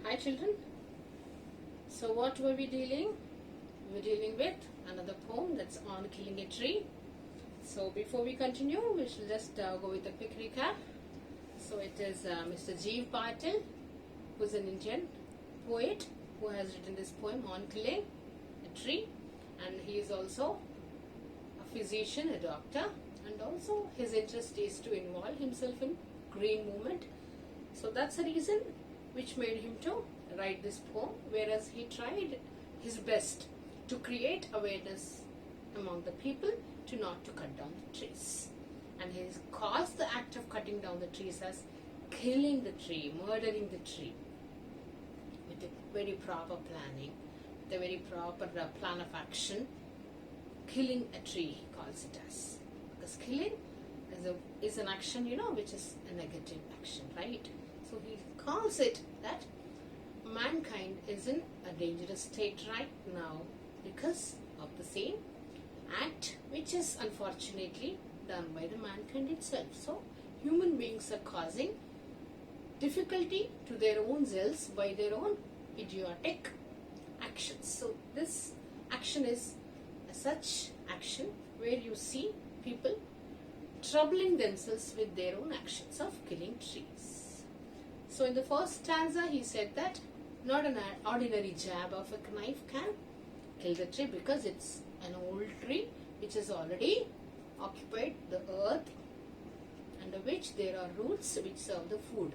Hi children. So what were we dealing? We were dealing with another poem that's on killing a tree. So before we continue, we shall just go with a quick recap. So it is Mr. Jeev Patil, who's an Indian poet who has written this poem on killing a tree, and he is also a physician, a doctor, and also his interest is to involve himself in green movement. So that's the reason which made him to write this poem, whereas he tried his best to create awareness among the people to not to cut down the trees. And he calls the act of cutting down the trees as killing the tree, murdering the tree, with a very proper planning, with a very proper plan of action. Killing a tree, he calls it as. Because killing is an action, which is a negative action, right? So he calls it that mankind is in a dangerous state right now because of the same act which is unfortunately done by the mankind itself. So human beings are causing difficulty to their own selves by their own idiotic actions. So this action is such action where you see people troubling themselves with their own actions of killing trees. So in the first stanza he said that not an ordinary jab of a knife can kill the tree because it's an old tree which has already occupied the earth, under which there are roots which serve the food,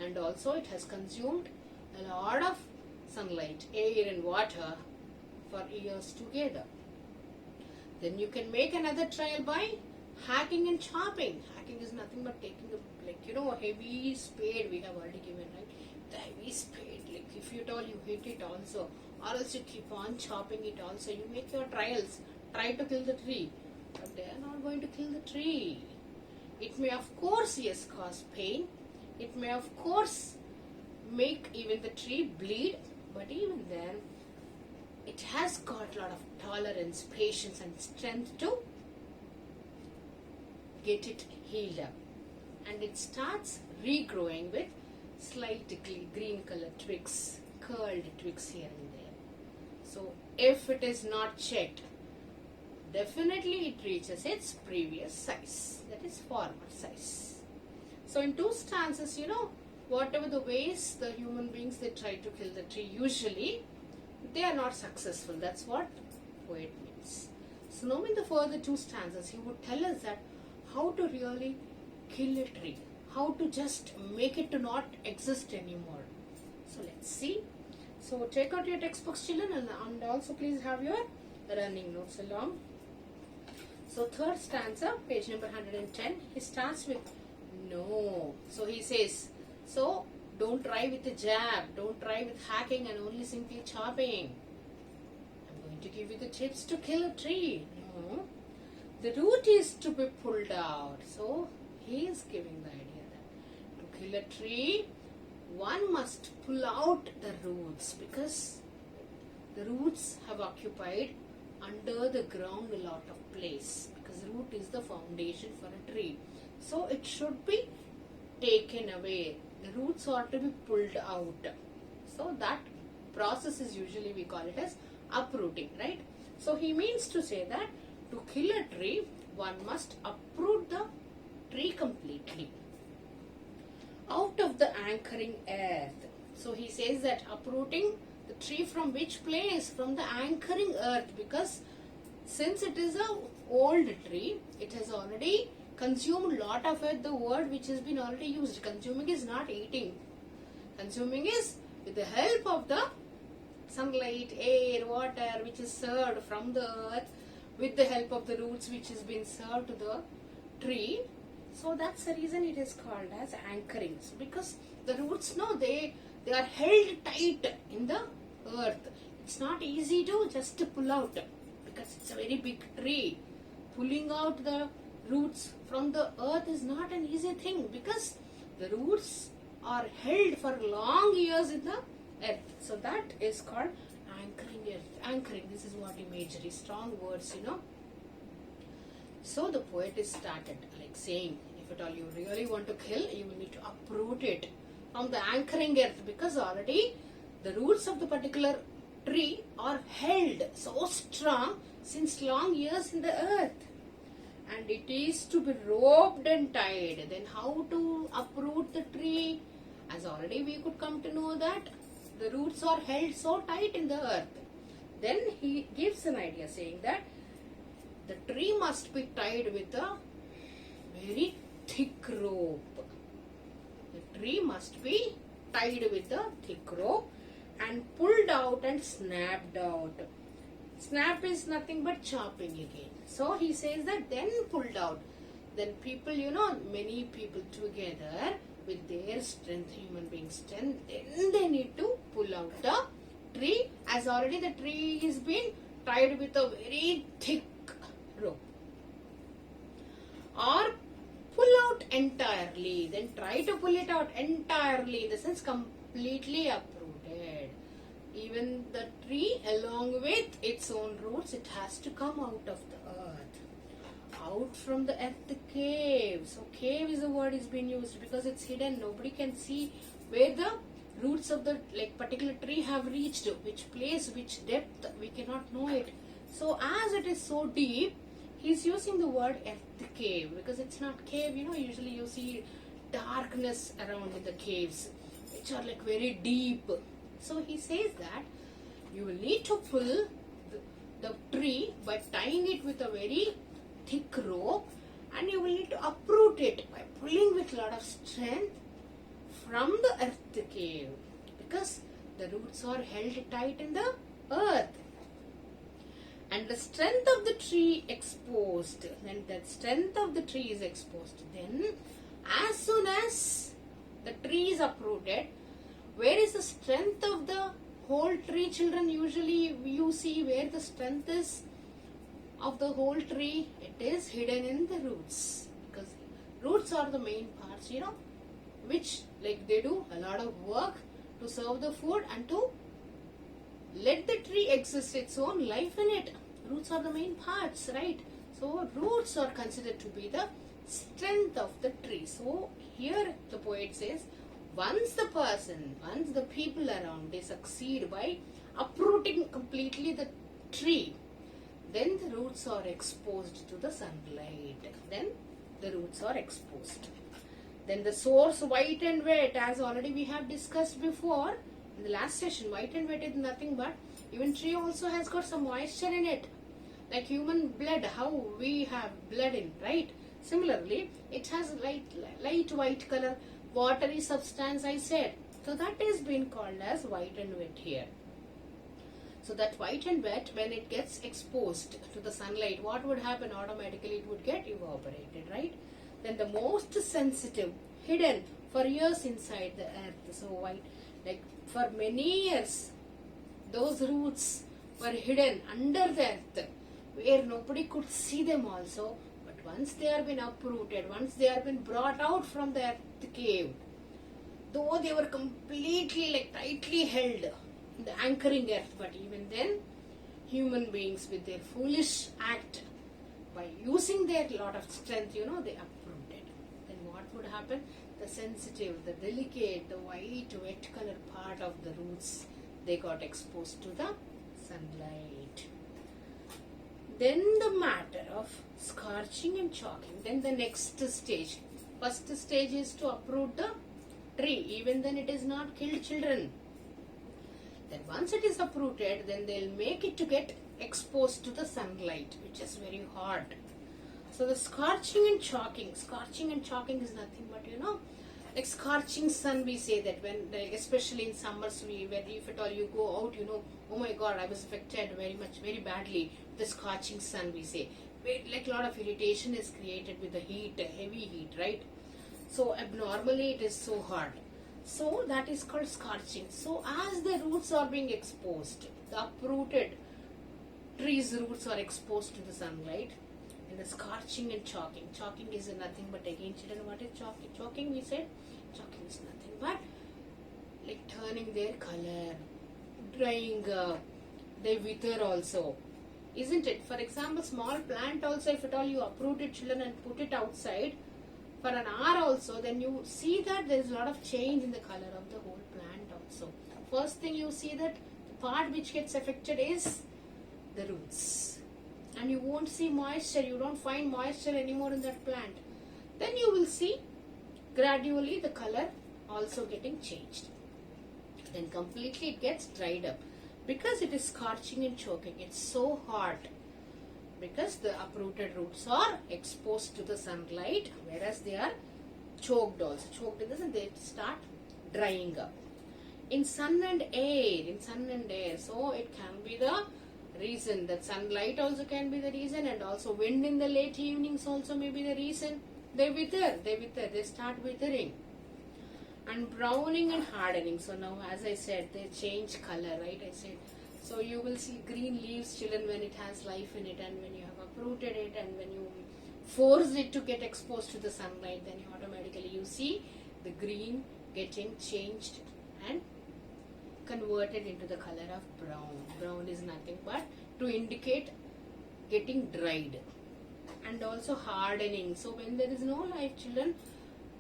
and also it has consumed a lot of sunlight, air and water for years together. Then you can make another trial by hacking and chopping. Hacking is nothing but taking a heavy spade we have already given, right? The heavy spade, if you told you hit it also, or else you keep on chopping it also. You make your trials, try to kill the tree, but they are not going to kill the tree. It may of course, yes, cause pain. It may of course make even the tree bleed, but even then, it has got a lot of tolerance, patience and strength to get it healed up. And it starts regrowing with slightly green color twigs, curled twigs here and there. So if it is not checked, definitely it reaches its previous size, that is former size. So in two stanzas, whatever the ways the human beings they try to kill the tree, usually they are not successful. That's what poet means. So now in the further two stanzas, he would tell us that how to really kill a tree, how to just make it to not exist anymore. So let's see. So take out your textbooks, children, and also please have your running notes along. So third stanza, page number 110, he starts with no. So he says, so don't try with the jab, don't try with hacking and only simply chopping. I'm going to give you the tips to kill a tree. No. The root is to be pulled out. So he is giving the idea that to kill a tree, one must pull out the roots, because the roots have occupied under the ground a lot of place, because root is the foundation for a tree. So it should be taken away. The roots ought to be pulled out. So that process is usually we call it as uprooting, right? So he means to say that to kill a tree, one must uproot the tree completely out of the anchoring earth. So he says that uprooting the tree from which place? From the anchoring earth, because since it is a old tree, it has already consumed lot of it. The word which has been already used, consuming is not eating. Consuming is with the help of the sunlight, air, water which is served from the earth, with the help of the roots which has been served to the tree. So that's the reason it is called as anchoring. So because the roots, they are held tight in the earth. It's not easy to just pull out, because it's a very big tree. Pulling out the roots from the earth is not an easy thing, because the roots are held for long years in the earth. So that is called anchoring earth. Anchoring, this is what imagery, strong words, So the poet is started like saying, if at all you really want to kill, you will need to uproot it. from the anchoring earth, because already the roots of the particular tree are held so strong since long years in the earth, and it is to be roped and tied. Then how to uproot the tree? As already we could come to know that the roots are held so tight in the earth. Then he gives an idea saying that the tree must be tied with a very thick rope. The tree must be tied with a thick rope and pulled out and snapped out. Snap is nothing but chopping again. So he says that then pulled out. Then people, many people together with their strength, human being strength, then they need to pull out the tree, as already the tree is been tied with a very thick rope. Or pull out entirely, then try to pull it out entirely, in the sense completely uprooted. Even the tree, along with its own roots, it has to come out of the earth, out from the earth cave. So cave is the word is being used because it's hidden. Nobody can see where the roots of the particular tree have reached, which place, which depth, we cannot know it. So as it is so deep, he's using the word earth cave, because it's not cave, usually you see darkness around in the caves, which are like very deep. So he says that you will need to pull the tree by tying it with a very thick rope, and you will need to uproot it by pulling with a lot of strength from the earth cave, because the roots are held tight in the earth. And the strength of the tree exposed, then that strength of the tree is exposed. Then as soon as the tree is uprooted, where is the strength of the whole tree, children? Usually you see where the strength is of the whole tree. It is hidden in the roots, because roots are the main parts, which they do a lot of work to serve the food and to let the tree exist its own life in it. Roots are the main parts, right? So roots are considered to be the strength of the tree. So here the poet says, once the people around, they succeed by uprooting completely the tree, then the roots are exposed to the sunlight. Then the roots are exposed. Then the source, white and wet, as already we have discussed before in the last session. White and wet is nothing but, even tree also has got some moisture in it, like human blood, how we have blood in, right? Similarly, it has light white color, watery substance, I said. So that is being called as white and wet here. So that white and wet, when it gets exposed to the sunlight, what would happen? Automatically it would get evaporated, right? Then the most sensitive, hidden for years inside the earth. So white, for many years, those roots were hidden under the earth, where nobody could see them also. But once they have been uprooted, once they have been brought out from the earth cave, though they were completely tightly held in the anchoring earth, but even then, human beings with their foolish act, by using their lot of strength, they uprooted. Then what would happen? The sensitive, the delicate, the white, wet color part of the roots, they got exposed to the sunlight. Then the matter of scorching and chalking. Then the next stage. First stage is to uproot the tree. Even then it is not killed, children. Then once it is uprooted, then they'll make it to get exposed to the sunlight, which is very hot. So the scorching and chalking. Scorching and chalking is nothing but, like scorching sun, we say that when, especially in summers, if at all you go out, oh my God, I was affected very badly. The scorching sun, we say. Like a lot of irritation is created with the heat, heavy heat, right? So abnormally it is so hot. So that is called scorching. So as the roots are being exposed, the uprooted trees' roots are exposed to the sunlight, and the scorching and chalking. Chalking is nothing but, again, children, what is chalking? Chalking, we said, chalking is nothing but turning their color, drying up, they wither also, isn't it? For example, small plant also, if at all you uproot it, children, and put it outside, for an hour also, then you see that there is a lot of change in the color of the whole plant also. First thing you see that the part which gets affected is the roots, and you won't see moisture, you don't find moisture anymore in that plant. Then you will see gradually the color also getting changed. Then completely it gets dried up because it is scorching and choking. It's so hot because the uprooted roots are exposed to the sunlight, whereas they are choked also. Choked in the sense they start drying up. In sun and air. So it can be the reason that sunlight also can be the reason, and also wind in the late evenings also may be the reason. They wither, they start withering. And browning and hardening. So now, as I said, they change color, right? I said, so you will see green leaves, children, when it has life in it, and when you have uprooted it, and when you force it to get exposed to the sunlight, then you automatically you see the green getting changed and converted into the color of brown. Brown is nothing but to indicate getting dried. And also hardening. So when there is no life, children,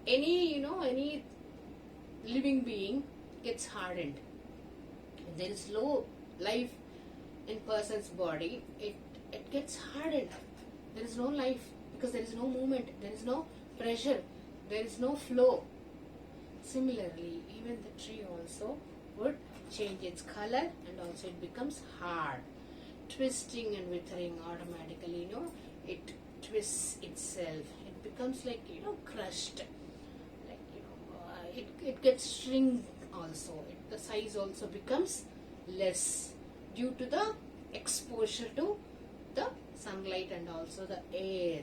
any living being gets hardened. If there is low life in person's body, it gets hardened. There is no life because there is no movement, there is no pressure, there is no flow. Similarly, even the tree also would change its color, and also it becomes hard, twisting and withering automatically. It twists itself. It becomes like crushed. It gets shrink also. The size also becomes less due to the exposure to the sunlight and also the air.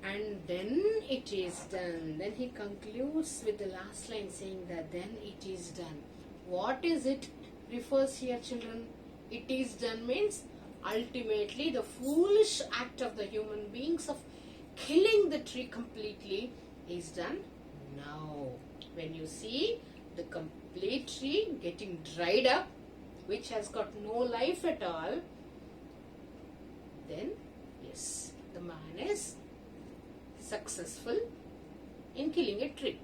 And then it is done. Then he concludes with the last line saying that then it is done. What is it refers here, children? It is done means ultimately the foolish act of the human beings of killing the tree completely is done now. When you see the complete tree getting dried up, which has got no life at all, then yes, the man is successful in killing a tree.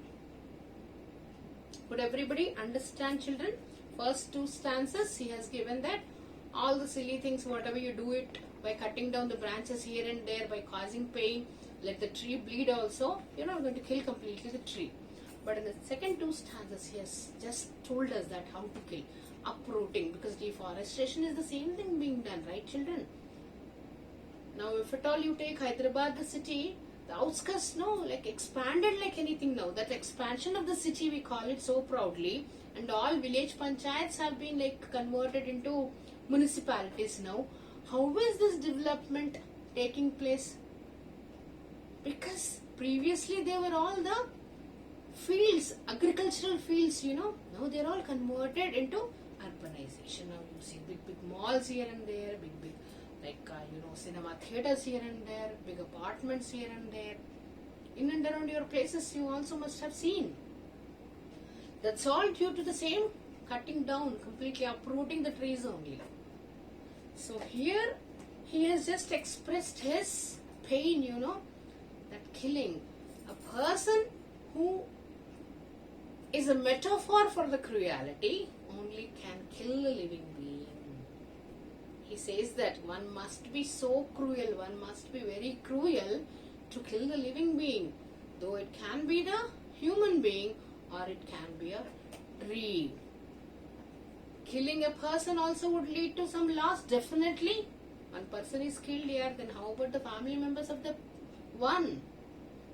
Could everybody understand, children? First two stanzas he has given that all the silly things, whatever you do it by cutting down the branches here and there, by causing pain, let the tree bleed also, you're not going to kill completely the tree. But in the second two stanzas he has just told us that how to kill. Uprooting, because deforestation is the same thing being done, right, children? Now if at all you take Hyderabad, the city, the outskirts, expanded like anything now. That expansion of the city, we call it so proudly, and all village panchayats have been converted into municipalities now. How is this development taking place? Because previously they were all the fields, agricultural fields, Now they're all converted into urbanization. Now you see big malls here and there, big cinema theaters here and there, big apartments here and there. In and around your places you also must have seen. That's all due to the same cutting down, completely uprooting the trees only. So here he has just expressed his pain, that killing a person who is a metaphor for the cruelty only can kill a living being. He says that one must be so cruel, one must be very cruel to kill the living being, though it can be the human being or it can be a tree. Killing a person also would lead to some loss, definitely. One person is killed here, then how about the family members of the one,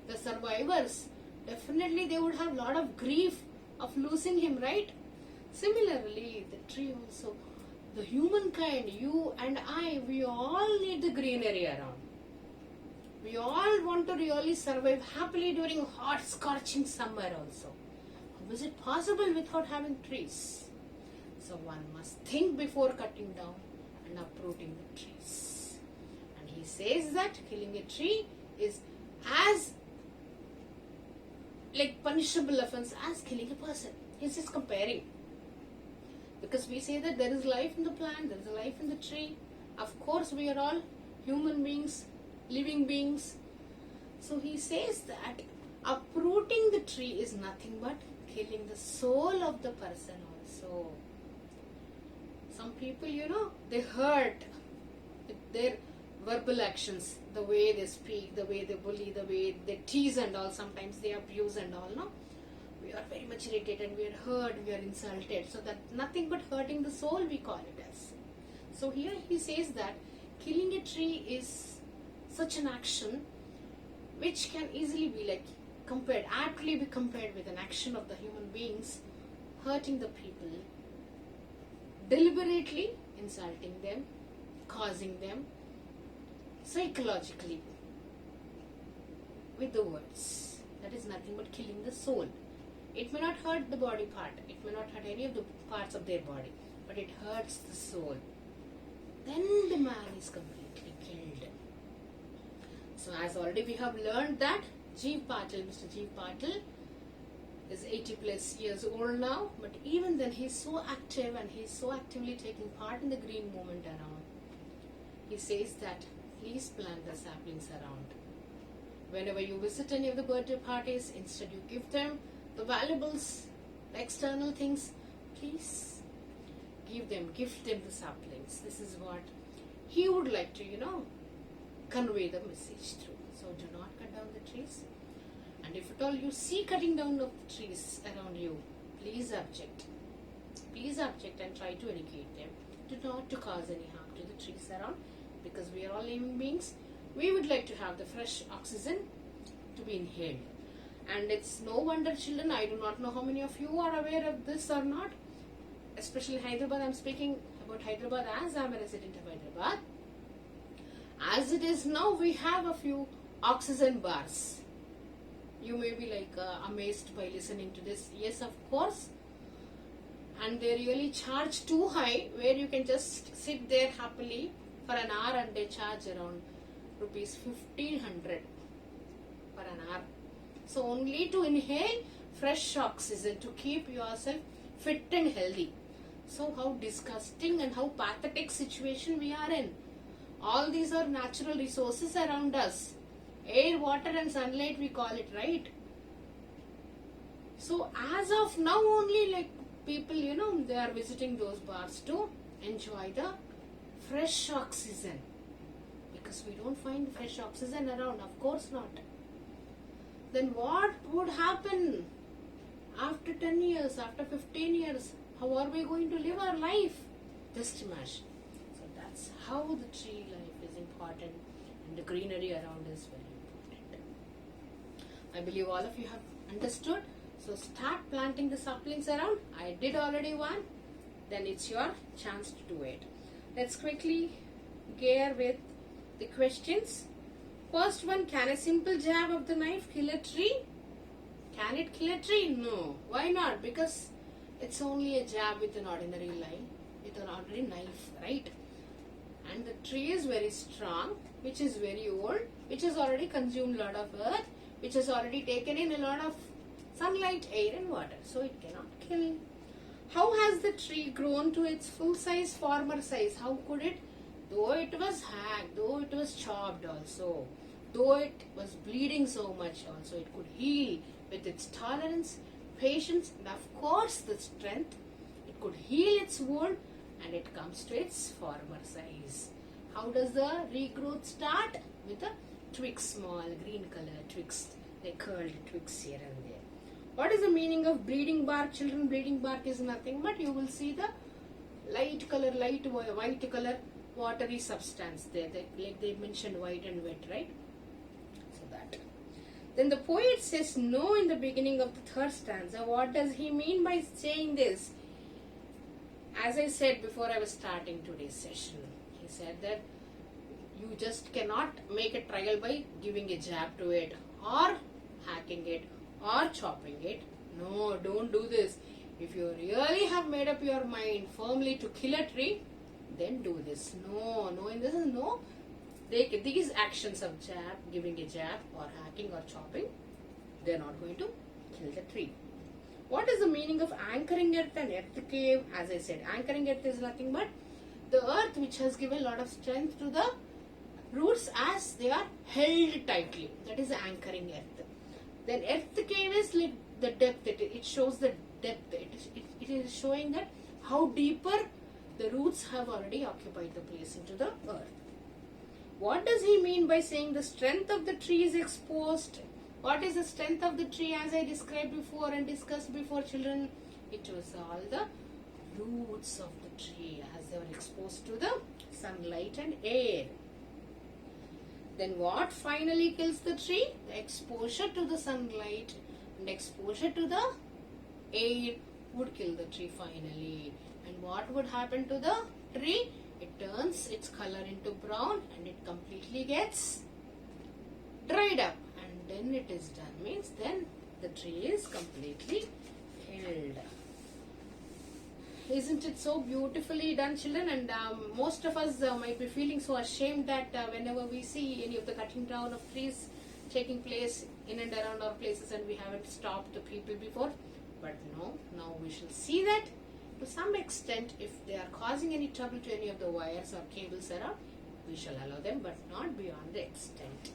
the survivors? Definitely they would have a lot of grief of losing him, right? Similarly, the tree also, the humankind, you and I, we all need the greenery around. We all want to really survive happily during hot, scorching summer also. How is it possible without having trees? So one must think before cutting down and uprooting the trees. And he says that killing a tree is as punishable offense as killing a person. He's just comparing. Because we say that there is life in the plant, there is a life in the tree. Of course, we are all human beings, living beings. So he says that uprooting the tree is nothing but killing the soul of the person also. Some people, they hurt with their verbal actions, the way they speak, the way they bully, the way they tease and all, sometimes they abuse and all, no? We are very much irritated, we are hurt, we are insulted. So that nothing but hurting the soul we call it as. So here he says that killing a tree is such an action which can easily be aptly be compared with an action of the human beings hurting the people, deliberately insulting them, causing them psychologically with the words. That is nothing but killing the soul. It may not hurt the body part, it may not hurt any of the parts of their body, but it hurts the soul. Then the man is completely killed. So as already we have learned that Mr. Jeev Patil is 80 plus years old now, but even then he is so active and he is so actively taking part in the green movement around. He says that please plant the saplings around. Whenever you visit any of the birthday parties, instead you give them the valuables, the external things, please give them the saplings. This is what he would like to, convey the message through. So do not cut down the trees. And if at all you see cutting down of the trees around you, please object. Please object and try to educate them not to cause any harm to the trees around, because we are all living beings. We would like to have the fresh oxygen to be inhaled. And it's no wonder, children, I do not know how many of you are aware of this or not. Especially Hyderabad, I'm speaking about Hyderabad as I'm a resident of Hyderabad. As it is now, we have a few oxygen bars. You may be amazed by listening to this. Yes, of course. And they really charge too high, where you can just sit there happily for an hour and they charge around rupees 1500 per an hour. So only to inhale fresh oxygen to keep yourself fit and healthy. So how disgusting and how pathetic situation we are in. All these are natural resources around us. Air, water and sunlight we call it, right? So as of now only people, they are visiting those bars to enjoy the fresh oxygen. Because we don't find fresh oxygen around, of course not. Then what would happen after 10 years, after 15 years? How are we going to live our life? Just imagine. So that's how the tree life is important and the greenery around is very important. I believe all of you have understood. So start planting the saplings around. I did already one. Then it's your chance to do it. Let's quickly gear with the questions. First one, can a simple jab of the knife kill a tree? Can it kill a tree? No. Why not? Because it's only a jab with an ordinary line, with an ordinary knife, right? And the tree is very strong, which is very old, which has already consumed a lot of earth, which has already taken in a lot of sunlight, air and water. So it cannot kill. How has the tree grown to its full size, former size? How could it? Though it was hacked, though it was chopped also, though it was bleeding so much also, it could heal with its tolerance, patience and of course the strength. It could heal its wound and it comes to its former size. How does the regrowth start? With a twig, small green color twigs, they curled twigs here and there. What is the meaning of bleeding bark? Children, bleeding bark is nothing but you will see the light color, white color, watery substance there. They mentioned white and wet, right? So that. Then the poet says no in the beginning of the third stanza. What does he mean by saying this? As I said before I was starting today's session, he said that you just cannot make a trial by giving a jab to it or hacking it or chopping it. No, don't do this. If you really have made up your mind firmly to kill a tree, then do this. No, in this is no. These actions of jab, giving a jab or hacking or chopping, they are not going to kill the tree. What is the meaning of anchoring earth and earth cave? As I said, anchoring earth is nothing but the earth which has given a lot of strength to the roots as they are held tightly. That is anchoring earth. Then earth cave is like the depth. It shows the depth. It is showing that how deeper the roots have already occupied the place into the earth. What does he mean by saying the strength of the tree is exposed? What is the strength of the tree as I described before and discussed before, children? It was all the roots of the tree as they were exposed to the sunlight and air. Then what finally kills the tree? The exposure to the sunlight and exposure to the air would kill the tree finally. And what would happen to the tree? It turns its color into brown and it completely gets dried up. And then it is done. Means then the tree is completely killed. Isn't it so beautifully done, children? And most of us might be feeling so ashamed that whenever we see any of the cutting down of trees taking place in and around our places and we haven't stopped the people before. But no, now we shall see that to some extent if they are causing any trouble to any of the wires or cables around, we shall allow them, but not beyond the extent.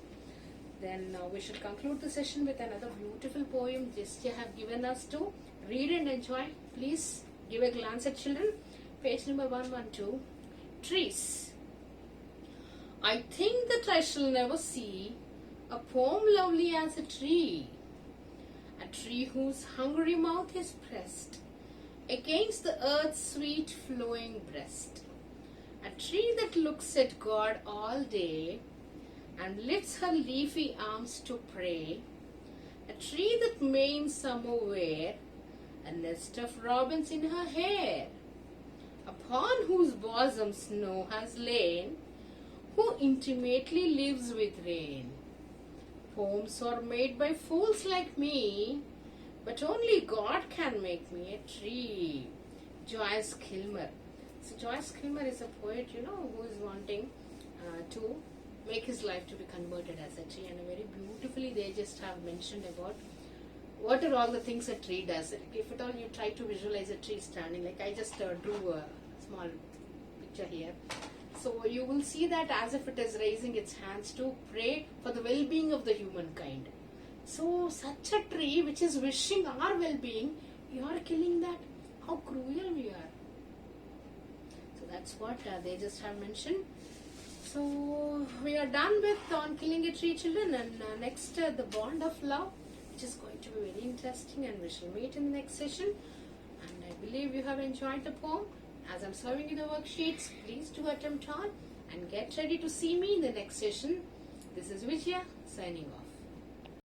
Then we shall conclude the session with another beautiful poem Vijaya have given us to read and enjoy. Please give a glance at, children. Page number 112. Trees. I think that I shall never see a poem lovely as a tree whose hungry mouth is pressed against the earth's sweet flowing breast. A tree that looks at God all day and lifts her leafy arms to pray. A tree that may summer wear a nest of robins in her hair, upon whose bosom snow has lain, who intimately lives with rain. Poems are made by fools like me, but only God can make me a tree. Joyce Kilmer. So Joyce Kilmer is a poet, who is wanting to make his life to be converted as a tree, and very beautifully they just have mentioned about what are all the things a tree does. If at all you try to visualize a tree standing, like I just drew a small picture here. So you will see that as if it is raising its hands to pray for the well-being of the humankind. So such a tree which is wishing our well-being, you are killing that. How cruel we are. So that's what they just have mentioned. So we are done with on killing a tree, children, and next the bond of love, which is going to be very interesting, and we shall meet in the next session. And I believe you have enjoyed the poem. As I'm serving you the worksheets, please do attempt on and get ready to see me in the next session. This is Vijaya signing off.